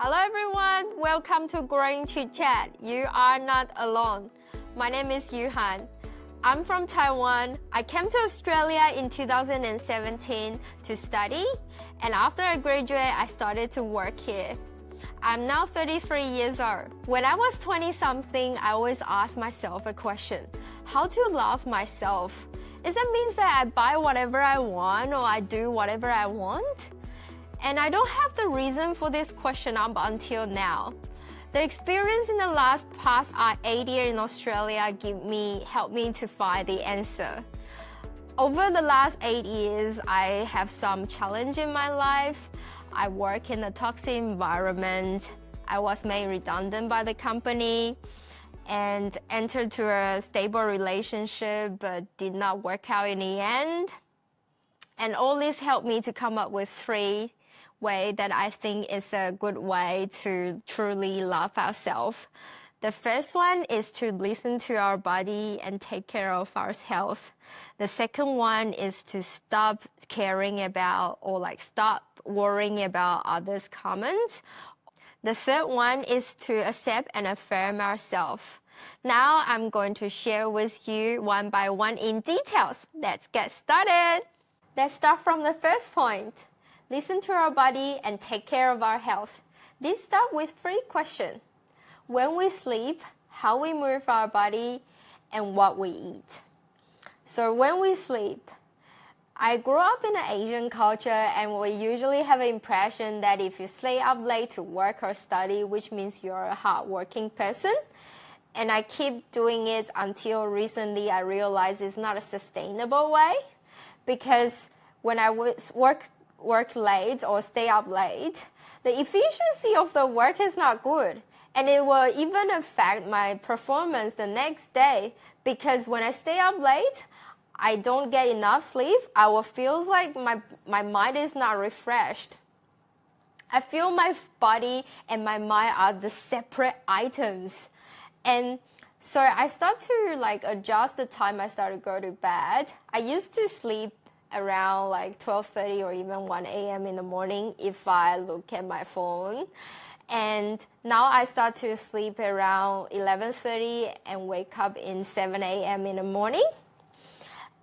Hello everyone, welcome to Growing Chit Chat. You are not alone. My name is Yuhan. I'm from Taiwan. I came to Australia in 2017 to study, and after I graduated, I started to work here. I'm now 33 years old. When I was 20-something, I always asked myself a question: how to love myself? Does that mean that I buy whatever I want or I do whatever I want? And I don't have the reason for this question up until now. The experience in the past 8 years in Australia helped me to find the answer. Over the last 8 years, I have some challenge in my life. I work in a toxic environment. I was made redundant by the company and entered to a stable relationship but did not work out in the end. And all this helped me to come up with 3 ways that I think is a good way to truly love ourselves. The first one is to listen to our body and take care of our health. The second one is to stop caring about or stop worrying about others' comments. The third one is to accept and affirm ourselves. Now I'm going to share with you one by one in details. Let's get started. Let's start from the first point. Listen to our body and take care of our health. This starts with 3 questions. When we sleep, how we move our body, and what we eat. So when we sleep, I grew up in an Asian culture, and we usually have an impression that if you stay up late to work or study, which means you're a hardworking person. And I keep doing it until recently I realized it's not a sustainable way. Because when I work late or stay up late, the efficiency of the work is not good. And it will even affect my performance the next day. Because when I stay up late, I don't get enough sleep. I will feel like my mind is not refreshed. I feel my body and my mind are the separate items. And so I start to adjust the time I start to go to bed. I used to sleep around 12:30 or even 1 a.m. in the morning if I look at my phone. And now I start to sleep around 11:30 and wake up in 7 a.m. in the morning.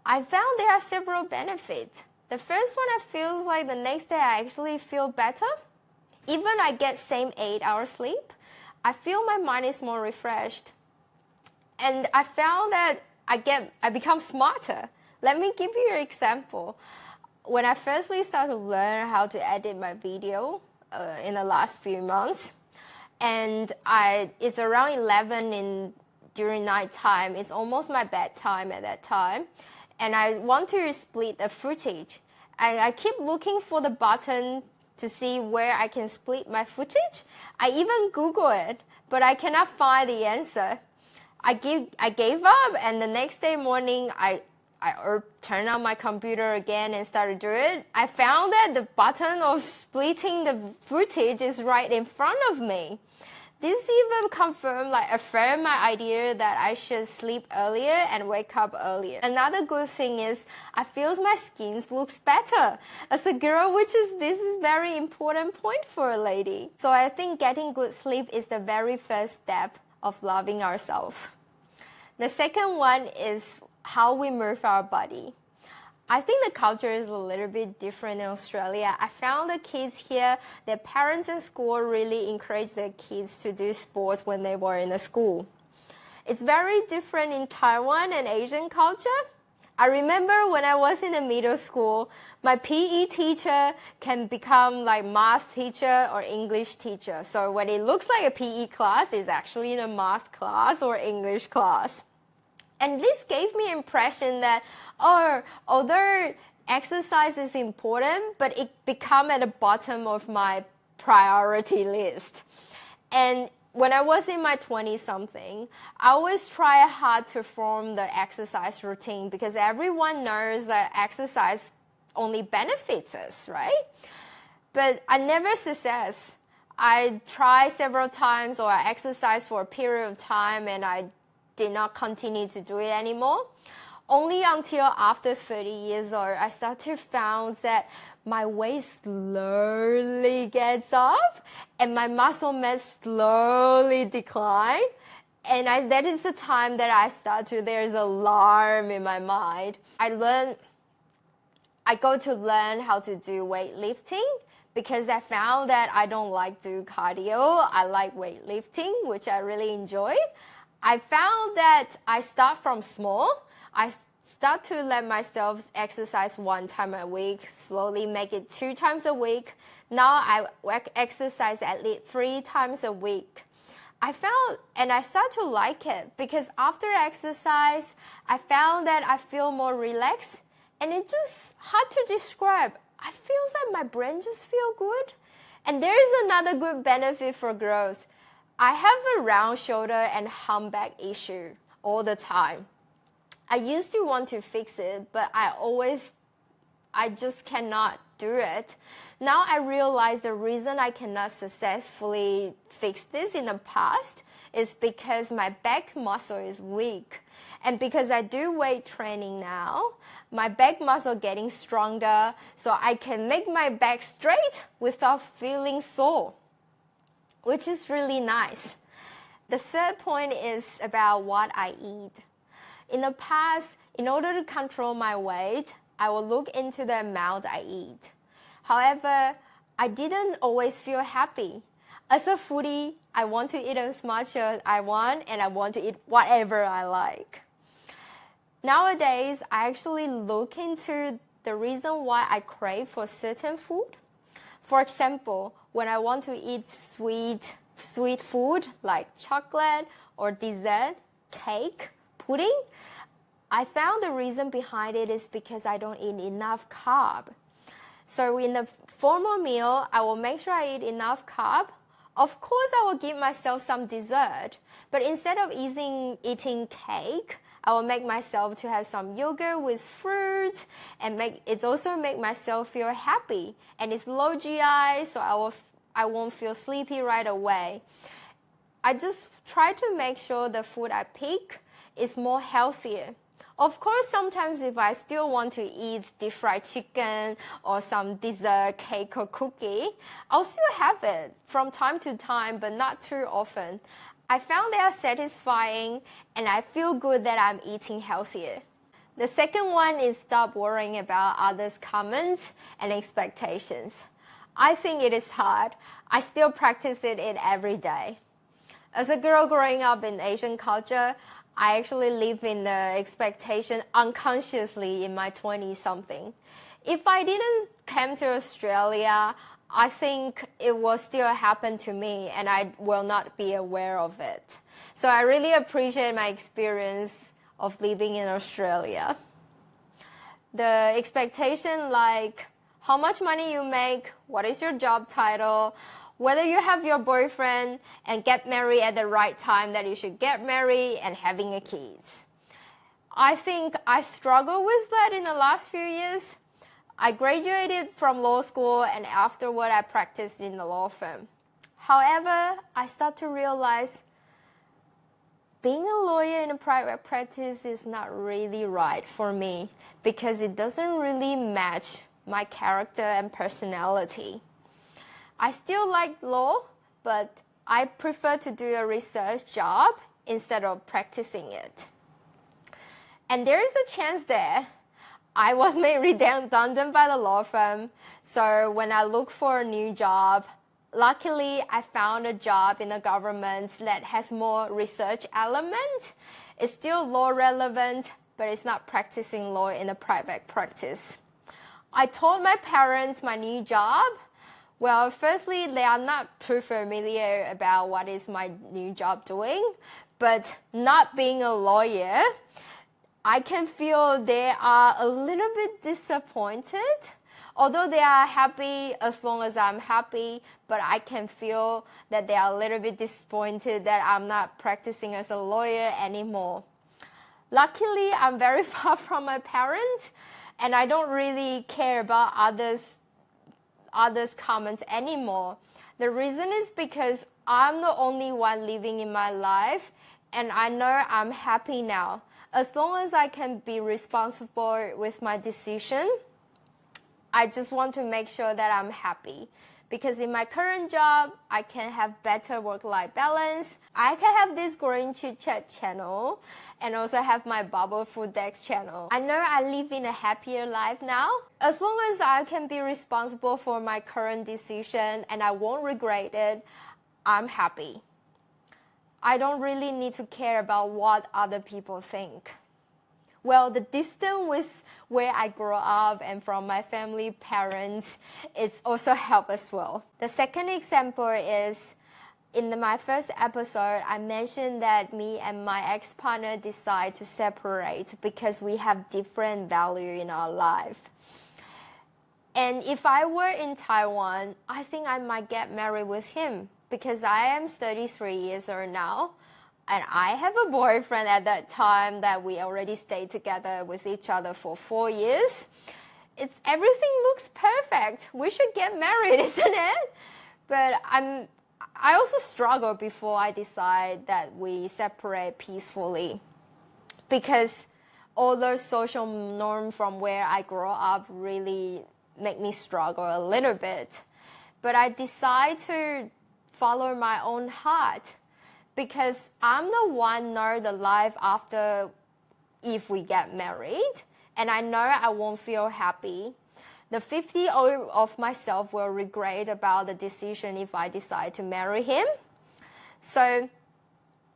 I found there are several benefits. The first one, I feel like the next day I actually feel better. Even I get same 8 hours sleep, I feel my mind is more refreshed. And I found that I become smarter. Let me give you an example. When I firstly started to learn how to edit my video in the last few months, and it's around 11 during night time. It's almost my bedtime at that time, and I want to split the footage. I keep looking for the button to see where I can split my footage. I even Google it, but I cannot find the answer. I gave up, and the next day morning, I turned on my computer again and started doing it. I found that the button of splitting the footage is right in front of me. This even affirmed my idea that I should sleep earlier and wake up earlier. Another good thing is I feel my skin looks better as a girl, this is very important point for a lady. So I think getting good sleep is the very first step of loving ourselves. The second one is how we move our body. I think the culture is a little bit different in Australia. I found the kids here, their parents in school really encourage their kids to do sports when they were in the school. It's very different in Taiwan and Asian culture. I remember when I was in the middle school, my PE teacher can become math teacher or English teacher. So when it looks like a PE class, it's actually in a math class or English class. And this gave me impression that, although exercise is important, but it become at the bottom of my priority list. And when I was in my 20-something, I always try hard to form the exercise routine because everyone knows that exercise only benefits us, right? But I never success. I tried several times or I exercised for a period of time and I did not continue to do it anymore. Only until after 30 years old, I started to find that my weight slowly gets up and my muscle mass slowly decline. And that is the time that I start to, there's alarm in my mind. I go to learn how to do weightlifting because I found that I don't like do cardio. I like weightlifting, which I really enjoy. I found that I start from small. I start to let myself exercise 1 time a week, slowly make it 2 times a week. Now I exercise at least 3 times a week. I start to like it because after exercise, I found that I feel more relaxed, and it's just hard to describe. I feel that my brain just feel good. And there is another good benefit for girls. I have a round shoulder and humpback issue all the time. I used to want to fix it, but I just cannot do it. Now I realize the reason I cannot successfully fix this in the past is because my back muscle is weak. And because I do weight training now, my back muscle getting stronger, so I can make my back straight without feeling sore, which is really nice. The third point is about what I eat. In the past, in order to control my weight, I will look into the amount I eat. However, I didn't always feel happy. As a foodie, I want to eat as much as I want, and I want to eat whatever I like. Nowadays, I actually look into the reason why I crave for certain food. For example, when I want to eat sweet food like chocolate or dessert, cake, pudding, I found the reason behind it is because I don't eat enough carb. So in the formal meal, I will make sure I eat enough carb. Of course, I will give myself some dessert, but instead of eating cake, I will make myself to have some yogurt with fruit, and it also make myself feel happy. And it's low GI, so I won't feel sleepy right away. I just try to make sure the food I pick is more healthier. Of course, sometimes if I still want to eat deep fried chicken or some dessert, cake or cookie, I'll still have it from time to time, but not too often. I found they are satisfying, and I feel good that I'm eating healthier. The second one is stop worrying about others' comments and expectations. I think it is hard. I still practice it every day. As a girl growing up in Asian culture, I actually live in the expectation unconsciously in my 20-something. If I didn't come to Australia, I think it will still happen to me, and I will not be aware of it. So I really appreciate my experience of living in Australia. The expectation like how much money you make, what is your job title, whether you have your boyfriend and get married at the right time that you should get married and having a kid. I think I struggled with that in the last few years. I graduated from law school, and afterward I practiced in the law firm. However, I start to realize being a lawyer in a private practice is not really right for me because it doesn't really match my character and personality. I still like law, but I prefer to do a research job instead of practicing it. And there is a chance there. I was made redundant by the law firm, so when I look for a new job, luckily I found a job in the government that has more research element. It's still law relevant, but it's not practicing law in a private practice. I told my parents my new job. Well, firstly, they are not too familiar about what is my new job doing, but not being a lawyer, I can feel they are a little bit disappointed. Although they are happy as long as I'm happy, but I can feel that they are a little bit disappointed that I'm not practicing as a lawyer anymore. Luckily, I'm very far from my parents, and I don't really care about others' comments anymore. The reason is because I'm the only one living in my life, and I know I'm happy now. As long as I can be responsible with my decision, I just want to make sure that I'm happy. Because in my current job, I can have better work-life balance. I can have this Growing Chit Chat channel and also have my Bubble Food Decks channel. I know I live in a happier life now. As long as I can be responsible for my current decision and I won't regret it, I'm happy. I don't really need to care about what other people think. Well, the distance with where I grew up and from my family, parents, it's also helped as well. The second example is, in my first episode, I mentioned that me and my ex-partner decided to separate because we have different value in our life. And if I were in Taiwan, I think I might get married with him because I am 33 years old now. And I have a boyfriend at that time that we already stayed together with each other for 4 years. Everything looks perfect. We should get married, isn't it? But I also struggled before I decide that we separate peacefully. Because all those social norms from where I grew up really make me struggle a little bit. But I decided to follow my own heart. Because I'm the one know the life after if we get married, and I know I won't feel happy. The 50-year-old of myself will regret about the decision if I decide to marry him. So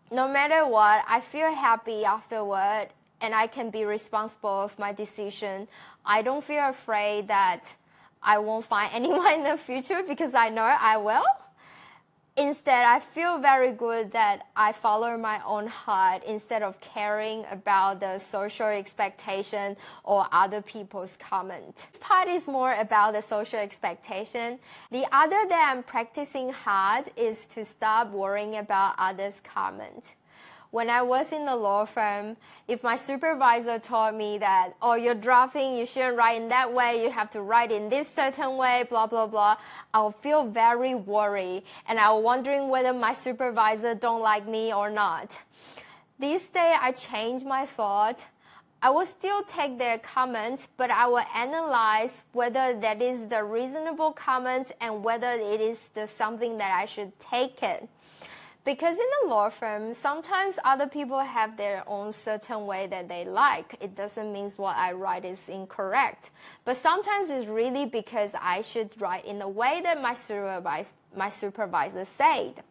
no matter what, I feel happy afterward, and I can be responsible of my decision. I don't feel afraid that I won't find anyone in the future because I know I will. Instead, I feel very good that I follow my own heart instead of caring about the social expectation or other people's comment. This part is more about the social expectation. The other that I'm practicing hard is to stop worrying about others' comment. When I was in the law firm, if my supervisor told me that, oh, you're drafting, you shouldn't write in that way, you have to write in this certain way, blah, blah, blah, I'll feel very worried and I'm wondering whether my supervisor don't like me or not. This day, I changed my thought. I will still take their comments, but I will analyze whether that is the reasonable comments and whether it is something that I should take it. Because in the law firm, sometimes other people have their own certain way that they like. It doesn't mean what I write is incorrect. But sometimes it's really because I should write in the way that my supervisor said.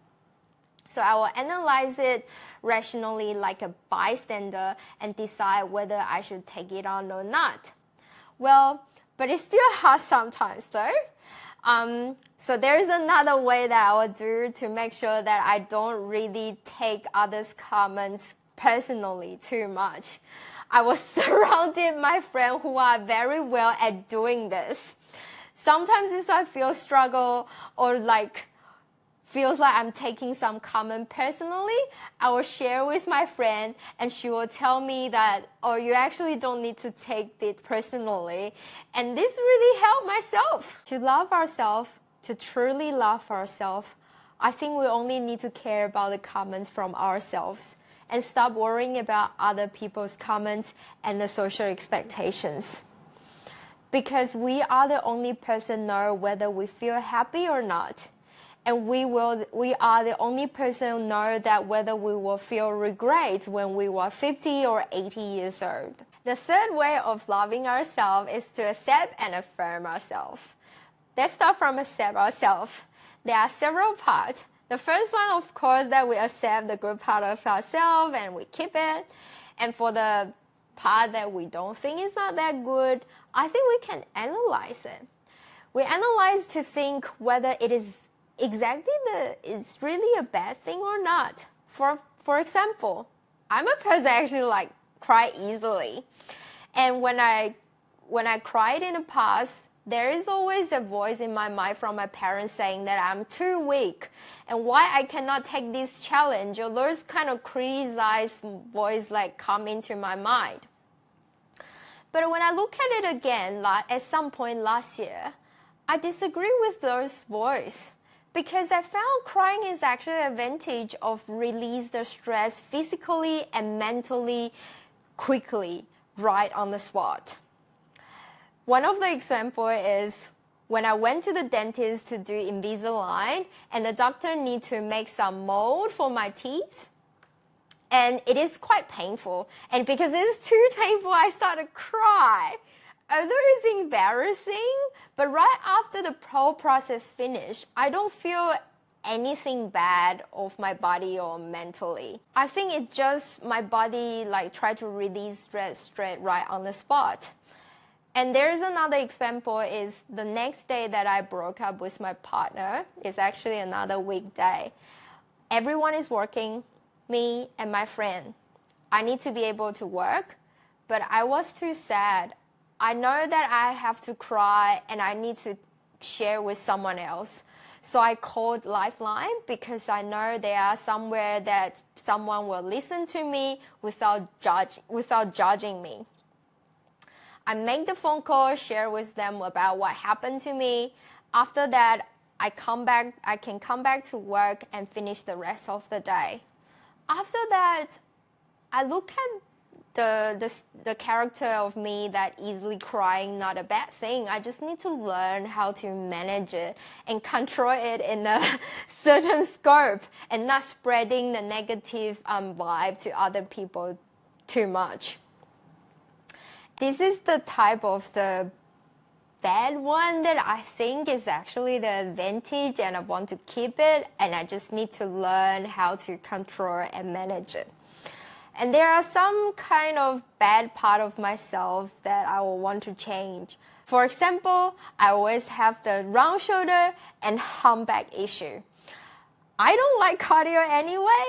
So I will analyze it rationally like a bystander and decide whether I should take it on or not. Well, but it's still hard sometimes though. So there is another way that I will do to make sure that I don't really take others' comments personally too much. I was surrounded my friends who are very well at doing this. Sometimes if I feel struggle or feels like I'm taking some comment personally, I will share with my friend and she will tell me that, oh, you actually don't need to take it personally. And this really helped myself. To love ourselves, to truly love ourselves, I think we only need to care about the comments from ourselves and stop worrying about other people's comments and the social expectations. Because we are the only person know whether we feel happy or not. And we are the only person who know that whether we will feel regret when we were 50 or 80 years old. The third way of loving ourselves is to accept and affirm ourselves. Let's start from accept ourselves. There are several parts. The first one, of course, that we accept the good part of ourselves and we keep it. And for the part that we don't think is not that good, I think we can analyze it. We analyze to think whether it is exactly it's really a bad thing or not. For example, I'm a person actually cry easily, and when I cried in the past, there is always a voice in my mind from my parents saying that I'm too weak and why I cannot take this challenge, or those kind of criticized voice come into my mind. But when I look at it again, at some point last year, I disagree with those voices. Because I found crying is actually an advantage of release the stress physically and mentally quickly, right on the spot. One of the example is when I went to the dentist to do Invisalign and the doctor need to make some mold for my teeth. And it is quite painful. And because it is too painful, I started to cry. Although it's embarrassing, but right after the whole process finished, I don't feel anything bad of my body or mentally. I think it's just my body like try to release stress right on the spot. And there's another example is the next day that I broke up with my partner. It's actually another weekday. Everyone is working, me and my friend. I need to be able to work, but I was too sad. I know that I have to cry and I need to share with someone else. So I called Lifeline because I know there are somewhere that someone will listen to me without judging me. I make the phone call, share with them about what happened to me. After that, I can come back to work and finish the rest of the day. After that, I look at the character of me that easily crying, not a bad thing. I just need to learn how to manage it and control it in a certain scope and not spreading the negative vibe to other people too much. This is the type of the bad one that I think is actually the advantage and I want to keep it and I just need to learn how to control and manage it. And there are some kind of bad part of myself that I will want to change. For example, I always have the round shoulder and humpback issue. I don't like cardio anyway,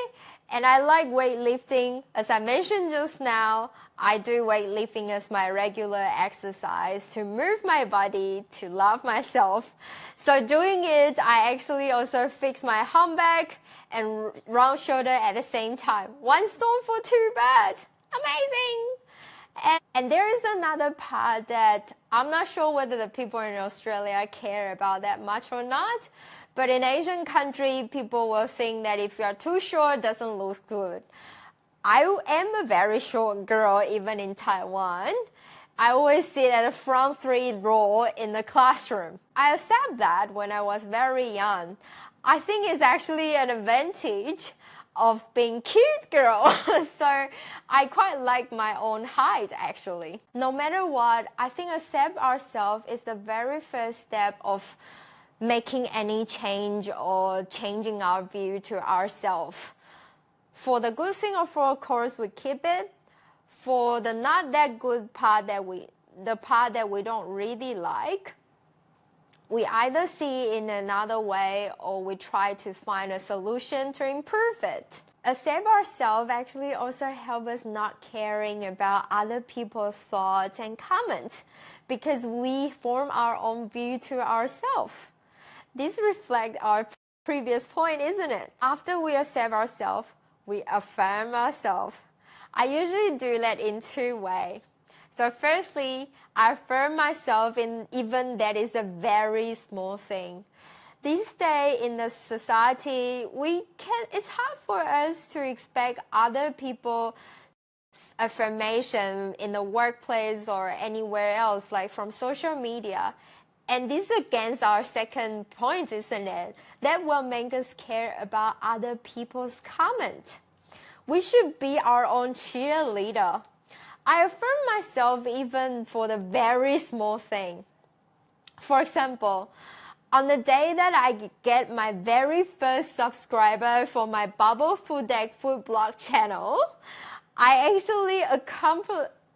and I like weightlifting. As I mentioned just now, I do weightlifting as my regular exercise to move my body, to love myself. So doing it, I actually also fix my humpback and round shoulder at the same time. One stone for two birds. Amazing! And there is another part that I'm not sure whether the people in Australia care about that much or not. But in Asian country, people will think that if you are too short, it doesn't look good. I am a very short girl, even in Taiwan. I always sit at the front 3 row in the classroom. I accept that when I was very young. I think it's actually an advantage of being cute girl. So I quite like my own height actually. No matter what, I think accept ourselves is the very first step of making any change or changing our view to ourselves. For the good thing, of course, we keep it. For the not that good part the part that we don't really like, we either see in another way or we try to find a solution to improve it. Accept ourselves actually also help us not caring about other people's thoughts and comments because we form our own view to ourselves. This reflects our previous point, isn't it? After we accept ourselves, we affirm ourselves. I usually do that in 2 ways. So firstly, I affirm myself in even that is a very small thing. These days in the society, it's hard for us to expect other people's affirmation in the workplace or anywhere else, like from social media. And this is against our second point, isn't it? That will make us care about other people's comments. We should be our own cheerleader. I affirm myself even for the very small thing. For example, on the day that I get my very first subscriber for my Bubble Food Deck Food Blog channel, I actually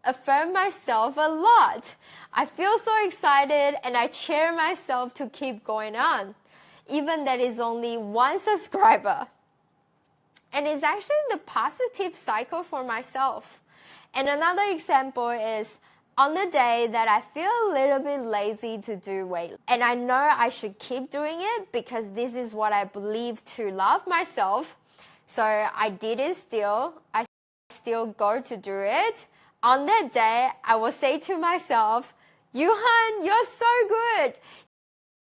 affirm myself a lot. I feel so excited and I cheer myself to keep going on, even that is only 1 subscriber. And it's actually the positive cycle for myself. And another example is on the day that I feel a little bit lazy to do weight, and I know I should keep doing it because this is what I believe to love myself. So I did it still. I still go to do it. On that day, I will say to myself, Yuhan, you're so good.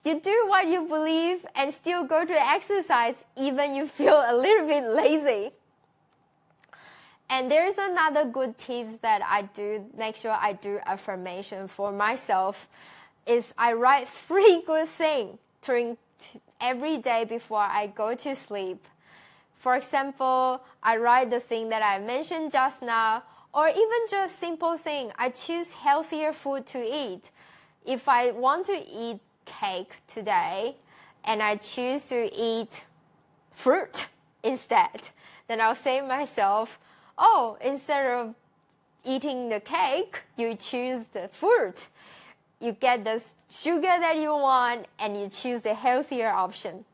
You do what you believe and still go to exercise even you feel a little bit lazy. And there's another good tips that I do, make sure I do affirmation for myself, is I write 3 good things during every day before I go to sleep. For example, I write the thing that I mentioned just now, or even just simple thing. I choose healthier food to eat. If I want to eat cake today, and I choose to eat fruit instead, then I'll say to myself, oh, instead of eating the cake, you choose the fruit. You get the sugar that you want and you choose the healthier option.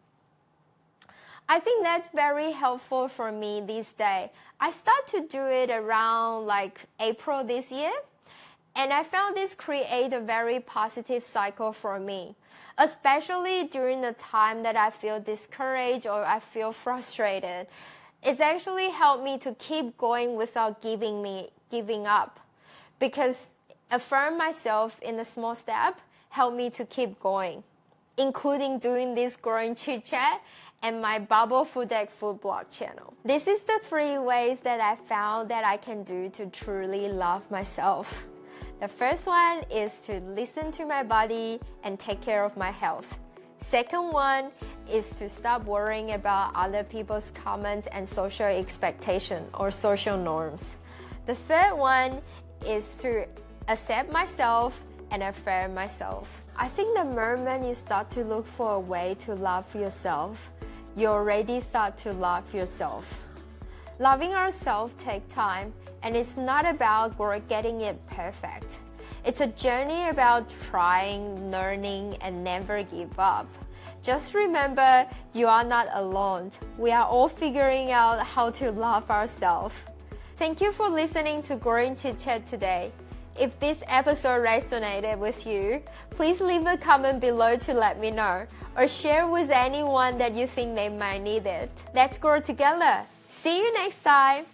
I think that's very helpful for me these days. I start to do it around like April this year, and I found this create a very positive cycle for me, especially during the time that I feel discouraged or I feel frustrated. It's actually helped me to keep going without giving up, because affirm myself in a small step helped me to keep going, including doing this growing chit chat and my Bubble Food Deck food blog channel. This is the 3 ways that I found that I can do to truly love myself. The first one is to listen to my body and take care of my health. Second one is to stop worrying about other people's comments and social expectation or social norms. The third one is to accept myself and affirm myself. I think the moment you start to look for a way to love yourself, you already start to love yourself. Loving ourselves takes time, and it's not about getting it perfect. It's a journey about trying, learning, and never give up. Just remember, you are not alone. We are all figuring out how to love ourselves. Thank you for listening to Growing Chit Chat today. If this episode resonated with you, please leave a comment below to let me know, or share with anyone that you think they might need it. Let's grow together. See you next time.